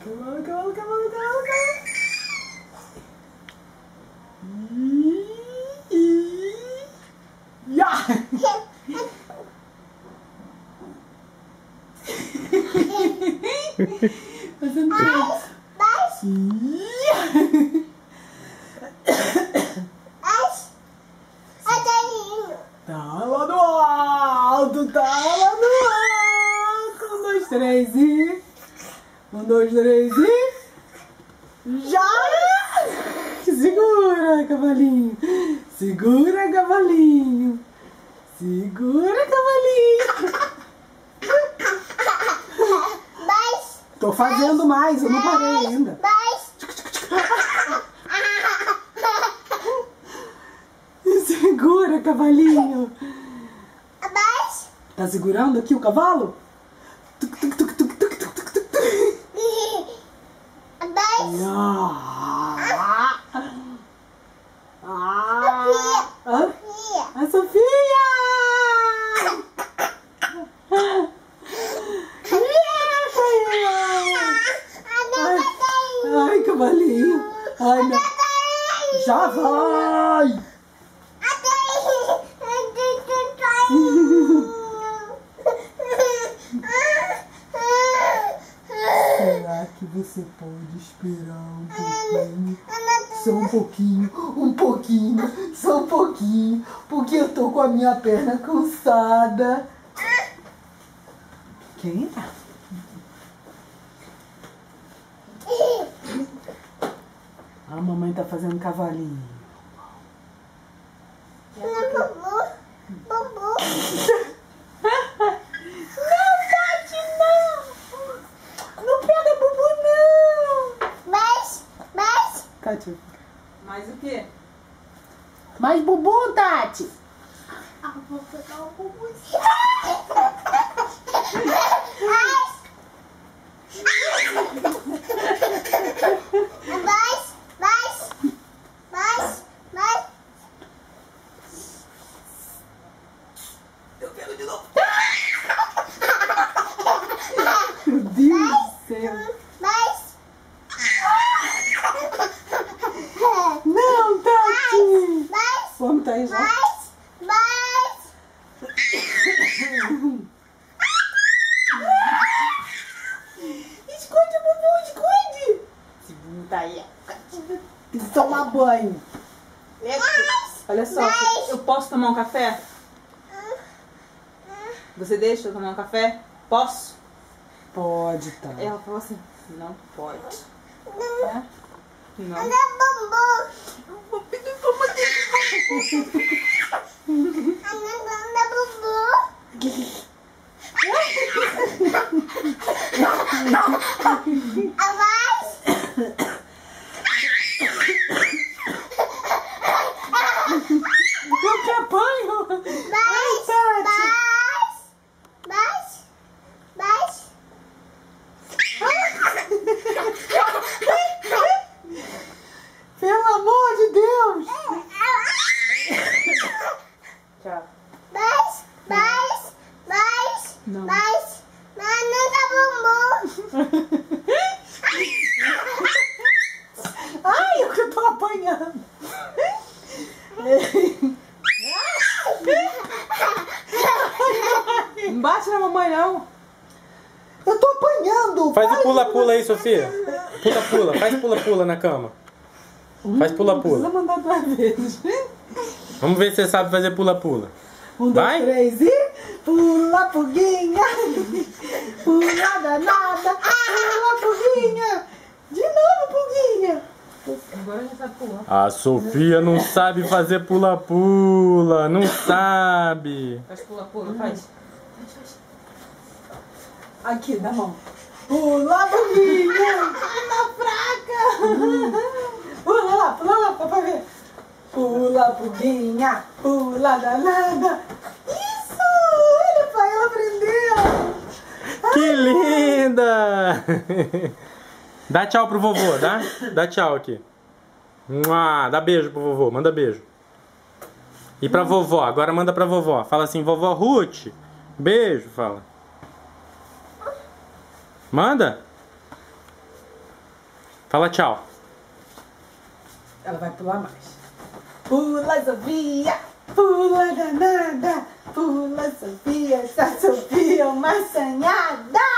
Cavalo, cavalo, cavalo, cavalo, fazendo tá lá no alto, tá lá no alto. 1, 2, 3 e... 1, 2, 3 e... Já! Segura, cavalinho. Segura, cavalinho. Segura, cavalinho. Tô fazendo mais, eu não parei ainda. Segura, cavalinho. Tá segurando aqui o cavalo? A Sofia! Ai, cavalinho. Ai, meu... Já vai! Será que você pode esperar um pouquinho? Só um pouquinho, só um pouquinho, porque eu tô com a minha perna cansada. Quem é? A mamãe tá fazendo cavalinho. Tati. Mais o quê? Mais bumbum, Tati. Vou pegar o bumbum. Eu pego de novo. Meu Deus do céu. Não, Tati! Vamos, tá aí já? Esconde, bumbum, esconde! Esse bumbum tá aí. Tem que tomar banho. Olha só, eu posso tomar um café? Você deixa eu tomar um café? Posso? Pode, tá. Ela falou assim, não pode. É? Não. Vou pedir Eu que apanho! Ai, Tati! Pelo amor de Deus! Tchau. Não. Ai, eu que tô apanhando! Não bate na mamãe, não. Eu tô apanhando! Faz o pula-pula aí, Sofia. Pula-pula. Faz pula-pula na cama. Faz pula-pula. Precisa mandar 2 vezes. Vamos ver se você sabe fazer pula-pula. 1, 2, Vai? 3 e... Pula, Puguinha! Pula danada! Pula, Puguinha! De novo, Puguinha! Agora já sabe pular. A Sofia não sabe fazer pula-pula. Não sabe. Faz pula-pula, faz. Aqui, dá a mão. Pula, Puguinha! Na fraca! Pula lá, papai ver. Pula, Puguinha! Pula danada! Isso! Olha, pai, ela aprendeu! Que linda! Dá tchau pro vovô, dá? Dá tchau aqui. Dá beijo pro vovô, manda beijo. E pra vovó, agora manda pra vovó. Fala assim, vovó Ruth, beijo, fala. Manda? Fala tchau. Ela vai pular mais. Pula, Sofia! Pula, danada! Pula, Sofia! Essa Sofia é uma assanhada!